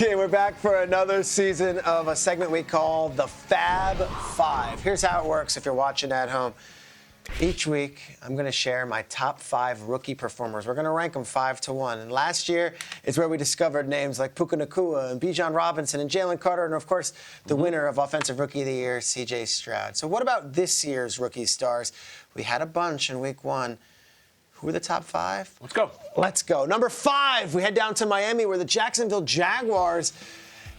Okay, we're back for another season of a segment we call the Fab Five. Here's how it works if you're watching at home. Each week, I'm going to share my top 5 rookie performers. We're going to rank them 5 to 1. And last year is where we discovered names like Puka Nacua and Bijan Robinson and Jalen Carter, and of course, the winner of Offensive Rookie of the Year, C.J. Stroud. So what about this year's rookie stars? We had a bunch in week 1. Who are the top 5? Let's go. Let's go. Number 5, we head down to Miami where the Jacksonville Jaguars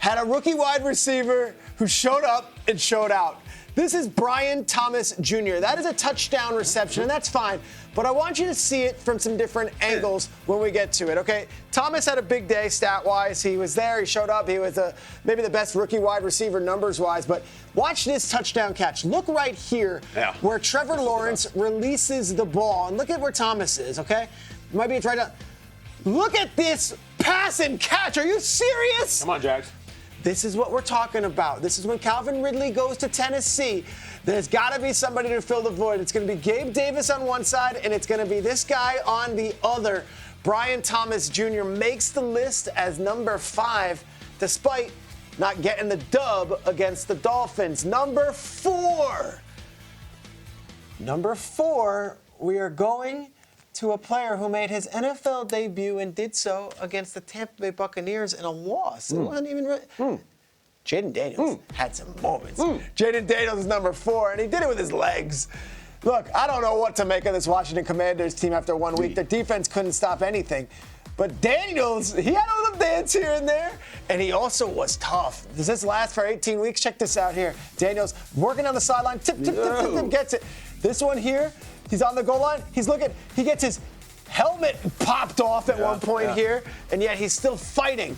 had a rookie wide receiver who showed up and showed out. This is Brian Thomas Jr. That is a touchdown reception, and that's fine. But I want you to see it from some different angles when we get to it, okay? Thomas had a big day stat-wise. He was there. He showed up. He was maybe the best rookie wide receiver numbers-wise. But watch this touchdown catch. Look right here where Trevor Lawrence releases the ball. And look at where Thomas is, okay? Maybe it's right up. Look at this pass and catch. Are you serious? Come on, Jags. This is what we're talking about. This is when Calvin Ridley goes to Tennessee. There's got to be somebody to fill the void. It's going to be Gabe Davis on one side, and it's going to be this guy on the other. Brian Thomas Jr. makes the list as number 5, despite not getting the dub against the Dolphins. Number 4. Number 4, we are going to a player who made his NFL debut and did so against the Tampa Bay Buccaneers in a loss. It wasn't even Jayden Daniels had some moments. Jayden Daniels is number 4, and he did it with his legs. Look, I don't know what to make of this Washington Commanders team after 1 week. The defense couldn't stop anything. But Daniels, he had a little dance here and there, and he also was tough. Does this last for 18 weeks? Check this out here. Daniels working on the sideline, tip, gets it. This one here, he's on the goal line. He's looking. He gets his helmet popped off at one point here, and yet he's still fighting.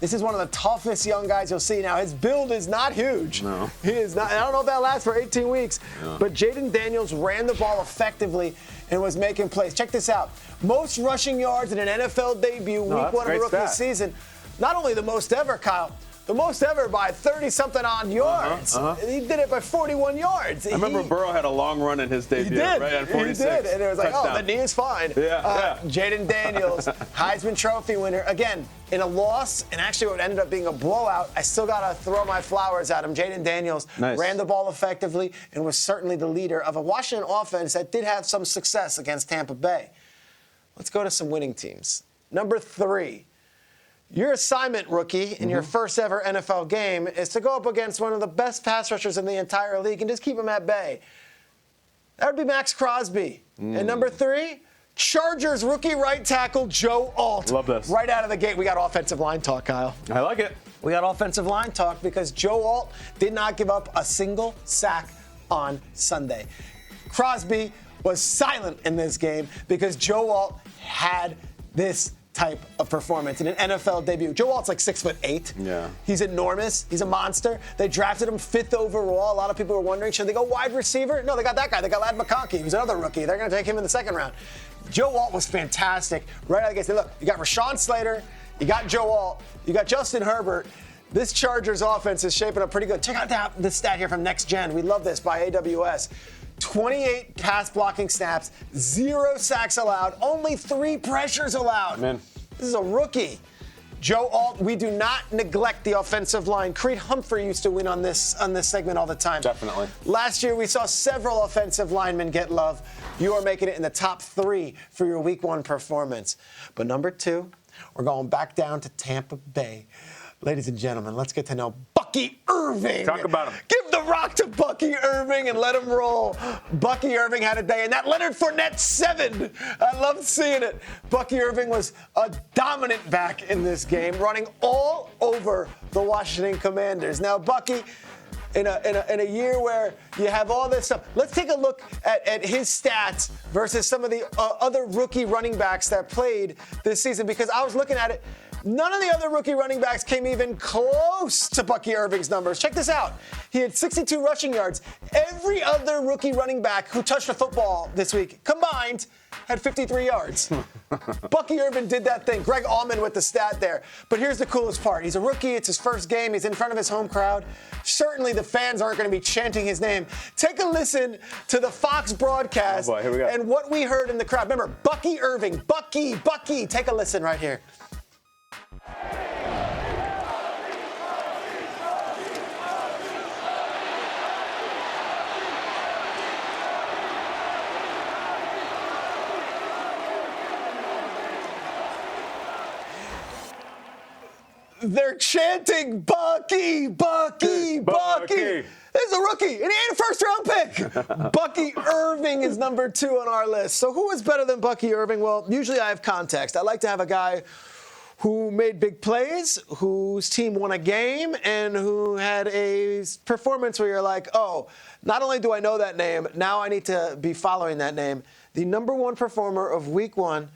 This is one of the toughest young guys you'll see. Now, his build is not huge. No. He is not. I don't know if that lasts for 18 weeks, but Jayden Daniels ran the ball effectively and was making plays. Check this out. Most rushing yards in an NFL debut, week 1 of a rookie season. Not only the most ever, Kyle, the most ever by 30-something odd yards. He did it by 41 yards. I remember Burrow had a long run in his debut, he did. right? On 46. He did, and it was like, touchdown. the knee is fine. Jayden Daniels, Heisman Trophy winner. Again, in a loss, and actually what ended up being a blowout, I still got to throw my flowers at him. Jayden Daniels ran the ball effectively and was certainly the leader of a Washington offense that did have some success against Tampa Bay. Let's go to some winning teams. Number 3. Your assignment, rookie, in your first ever NFL game is to go up against one of the best pass rushers in the entire league and just keep him at bay. That would be Max Crosby. And number 3, Chargers rookie right tackle Joe Alt. Love this. Right out of the gate, we got offensive line talk, Kyle. I like it. We got offensive line talk because Joe Alt did not give up a single sack on Sunday. Crosby was silent in this game because Joe Alt had this type of performance in an NFL debut. Joe Alt's like 6'8". Yeah. He's enormous. He's a monster. They drafted him 5th overall. A lot of people were wondering, should they go wide receiver? No, they got that guy. They got Lad McConkey, who's another rookie. They're going to take him in the 2nd round. Joe Alt was fantastic. Right out of the gate. Look, you got Rashawn Slater. You got Joe Alt. You got Justin Herbert. This Chargers offense is shaping up pretty good. Check out this stat here from Next Gen. We love this by AWS. 28 pass blocking snaps, 0 sacks allowed, only 3 pressures allowed. Man. This is a rookie. Joe Alt, we do not neglect the offensive line. Creed Humphrey used to win on this segment all the time. Definitely. Last year, we saw several offensive linemen get love. You are making it in the top 3 for your week 1 performance. But number 2, we're going back down to Tampa Bay. Ladies and gentlemen, let's get to know Bucky Irving. Talk about him. Give the rock to Bucky Irving and let him roll. Bucky Irving had a day, and that Leonard Fournette 7. I loved seeing it. Bucky Irving was a dominant back in this game, running all over the Washington Commanders. Now, Bucky, in a year where you have all this stuff, let's take a look at his stats versus some of the other rookie running backs that played this season, because I was looking at it. None of the other rookie running backs came even close to Bucky Irving's numbers. Check this out. He had 62 rushing yards. Every other rookie running back who touched a football this week combined had 53 yards. Bucky Irving did that thing. Greg Allman with the stat there. But here's the coolest part. He's a rookie. It's his first game. He's in front of his home crowd. Certainly the fans aren't going to be chanting his name. Take a listen to the Fox broadcast here we go. and what we heard in the crowd. Remember, Bucky Irving. Bucky. Take a listen right here. They're chanting, Bucky, Bucky, Bucky. There's a rookie, and he ain't a first-round pick. Bucky Irving is number 2 on our list. So who is better than Bucky Irving? Well, usually I have context. I like to have a guy who made big plays, whose team won a game, and who had a performance where you're like, oh, not only do I know that name, now I need to be following that name. The number 1 performer of Week 1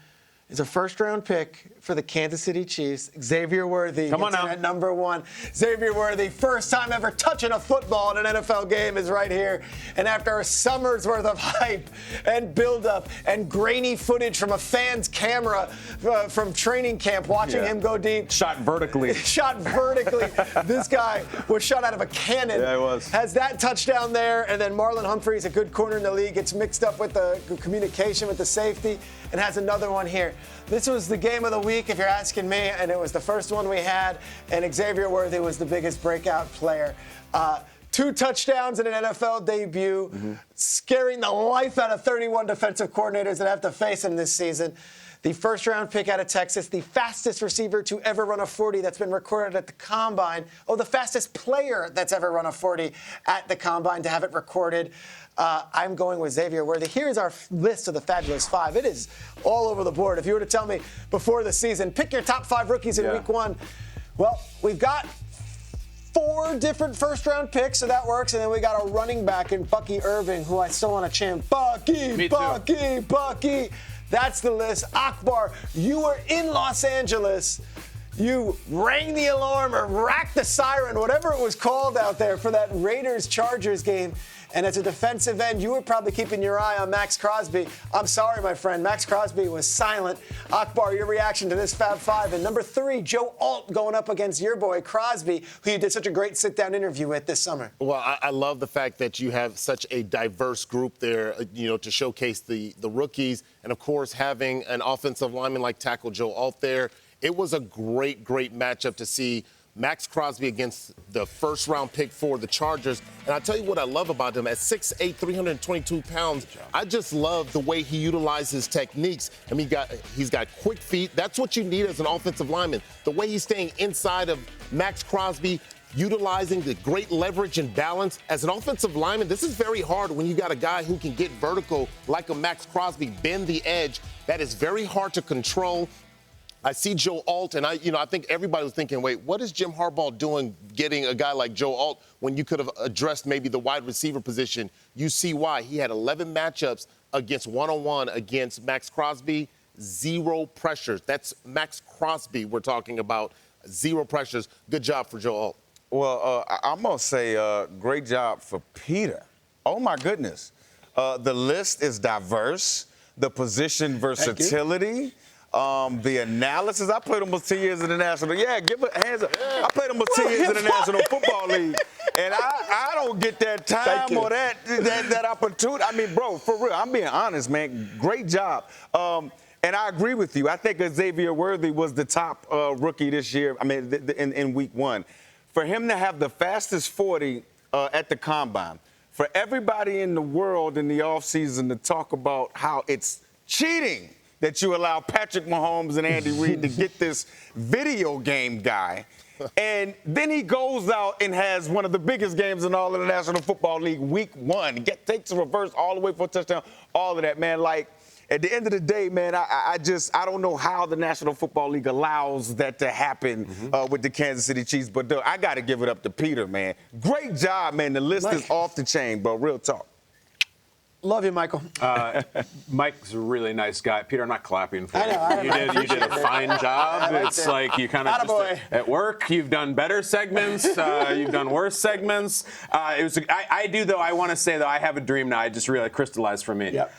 is a first-round pick for the Kansas City Chiefs, Xavier Worthy. Come on now. At number 1. Xavier Worthy, first time ever touching a football in an NFL game, is right here. And after a summer's worth of hype and build-up and grainy footage from a fan's camera from training camp, watching him go deep. Shot vertically. This guy was shot out of a cannon. Yeah, he was. Has that touchdown there, and then Marlon Humphrey's a good corner in the league. Gets mixed up with the communication with the safety, and has another one here. This was the game of the week, if you're asking me, and it was the first one we had, and Xavier Worthy was the biggest breakout player. 2 touchdowns in an NFL debut, scaring the life out of 31 defensive coordinators that have to face him this season. The first-round pick out of Texas, the fastest receiver to ever run a 40 that's been recorded at the Combine. Oh, the fastest player that's ever run a 40 at the Combine to have it recorded. I'm going with Xavier Worthy. Here's our list of the Fabulous 5. It is all over the board. If you were to tell me before the season, pick your top 5 rookies in Week 1, well, we've got 4 different first-round picks, so that works. And then we got a running back in Bucky Irving, who I still want to chant, Bucky, Bucky, Bucky. That's the list. Akbar, you were in Los Angeles. You rang the alarm or racked the siren, whatever it was called out there for that Raiders-Chargers game. And as a defensive end, you were probably keeping your eye on Max Crosby. I'm sorry, my friend. Max Crosby was silent. Akbar, your reaction to this Fab Five. And number 3, Joe Alt going up against your boy Crosby, who you did such a great sit-down interview with this summer. Well, I love the fact that you have such a diverse group there, to showcase the rookies. And, of course, having an offensive lineman like tackle Joe Alt there. It was a great, great matchup to see Max Crosby against the first-round pick for the Chargers. And I'll tell you what I love about him. At 6'8", 322 pounds, I just love the way he utilizes his techniques. I mean, he's got quick feet. That's what you need as an offensive lineman. The way he's staying inside of Max Crosby, utilizing the great leverage and balance. As an offensive lineman, this is very hard when you got a guy who can get vertical like a Max Crosby, bend the edge. That is very hard to control. I see Joe Alt, and I think everybody was thinking, wait, what is Jim Harbaugh doing getting a guy like Joe Alt when you could have addressed maybe the wide receiver position? You see why. He had 11 matchups against one-on-one against Max Crosby, 0 pressures. That's Max Crosby we're talking about, 0 pressures. Good job for Joe Alt. Well, I'm going to say great job for Peter. Oh, my goodness. The list is diverse. The position versatility. The analysis. I played almost 10 years in the National. Yeah, give it hands up. I played almost 10 years in the National Football League, and I don't get that time or that opportunity. I mean, bro, for real, I'm being honest, man. Great job. And I agree with you. I think Xavier Worthy was the top rookie this year. I mean, in Week 1, for him to have the fastest 40 at the Combine, for everybody in the world in the offseason to talk about how it's cheating that you allow Patrick Mahomes and Andy Reid to get this video game guy. And then he goes out and has one of the biggest games in all of the National Football League, Week 1. Takes a reverse all the way for a touchdown, all of that, man. Like, at the end of the day, man, I don't know how the National Football League allows that to happen with the Kansas City Chiefs. But I got to give it up to Peter, man. Great job, man. The list is off the chain, bro. Real talk. Love you, Michael. Mike's a really nice guy. Peter, I'm not clapping for you. I know. You did a fine job. It's like you kind of just at work. You've done better segments. You've done worse segments. I want to say, though, I have a dream now. I just really crystallized for me. Yep.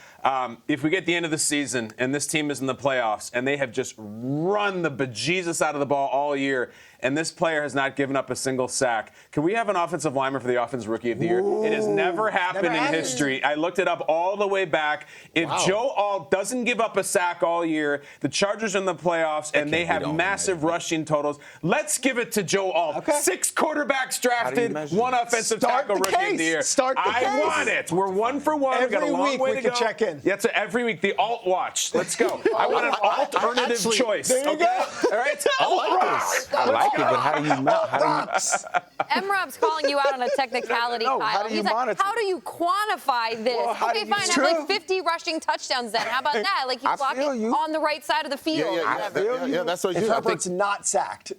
If we get the end of the season and this team is in the playoffs and they have just run the bejesus out of the ball all year and this player has not given up a single sack, can we have an offensive lineman for the Offensive Rookie of the Year? It has never happened in history. I looked it up all the way back. If Joe Alt doesn't give up a sack all year, the Chargers are in the playoffs and they have massive rushing totals. Let's give it to Joe Alt. Okay. 6 quarterbacks drafted, 1 offensive tackle Rookie of the Year. I want it. We're 1 for 1. We've got a long way to go. Check in. Yeah, so every week, the Alt Watch. Let's go. I want an alternative choice. There you go. All right? I like this. Bucky, but how do you M-Rob's calling you out on a technicality, No, Kyle. how do you He's like, monitor how do you quantify this? Well, how Okay, do you- fine. It's Have like true. 50 rushing touchdowns then. How about that? Like he's I walking feel you. on the right side of the field. Yeah, that's what you If do. I think- Herbert's not sacked.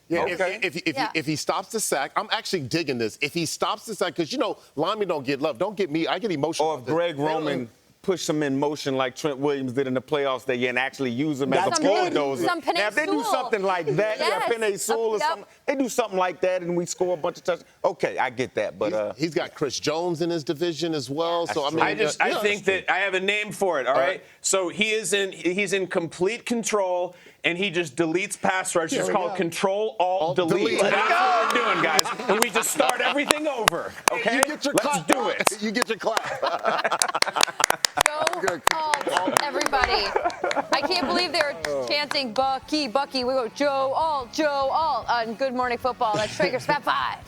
Yeah, Okay. if he stops the sack, I'm actually digging this. If he stops the sack, because, you know, linemen don't get love. Don't get me. I get emotional. Or if Greg Roman push him in motion like Trent Williams did in the playoffs that year and actually use him as a Some bulldozer. Penei Now, if they do Sewell. something like that, Yes. Penei Sewell or Yep. something, they do something like that and we score a bunch of touchdowns. Okay, I get that, but He's got Chris Jones in his division as well. So I mean, I think that I have a name for it. All right. So he's in complete control, and he just deletes pass rush. It's called Control Alt Delete. Delete. That's what we're doing, guys. And we just start everything over. Okay. You get your Let's clap. do it. You get your clap. Go Alt, everybody. I can't believe they're chanting Bucky, Bucky. We go Joe Alt, Joe Alt on Good Morning Football. That's Schrager's Fab Five.